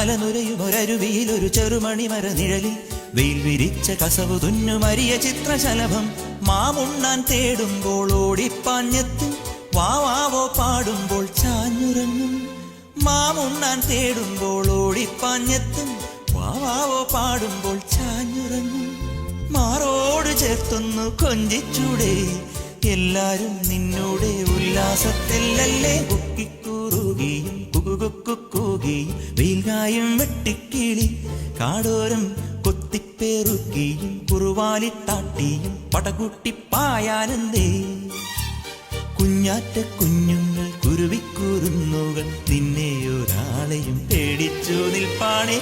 അലനുരയുമൊരരുവിയിൽ ഒരു ചെറുമണിമര നിഴലിൽ വെയിൽ വിരിച്ച കസവു തുന്നുമരിയ ചിത്രശലഭം മാമുണ്ണാൻ തേടുമ്പോൾ ഓടിപ്പാഞ്ഞെത്തും വാവാവോ പാടുമ്പോൾ ചാഞ്ഞുറങ്ങും മാമുണ്ണാൻ തേടുമ്പോൾ ഓടിപ്പാഞ്ഞെത്തും വാവാവോ പാടുമ്പോൾ ചാഞ്ഞുറങ്ങും മാറോട് ചേർത്തൊന്നു കൊഞ്ചിച്ചൂടെ എല്ലാരും നിന്നൂടെ ഉല്ലാസത്തിലല്ലേ കുക്കിക്കൂറുകയും കുകുകുക്കുകൂകയും വെയിൽകായും വെട്ടിക്കിളി കാടോരം കൊത്തിപ്പേറുകയും കുറുവാലിത്താട്ടിയും പടകൂട്ടിപ്പായാനന്തേ കുഞ്ഞാറ്റ കുഞ്ഞുങ്ങൾ കുരുവിക്കൂറുന്നുകൾ നിന്നെ ഒരാളെയും പേടിച്ചു നിൽപ്പാണേ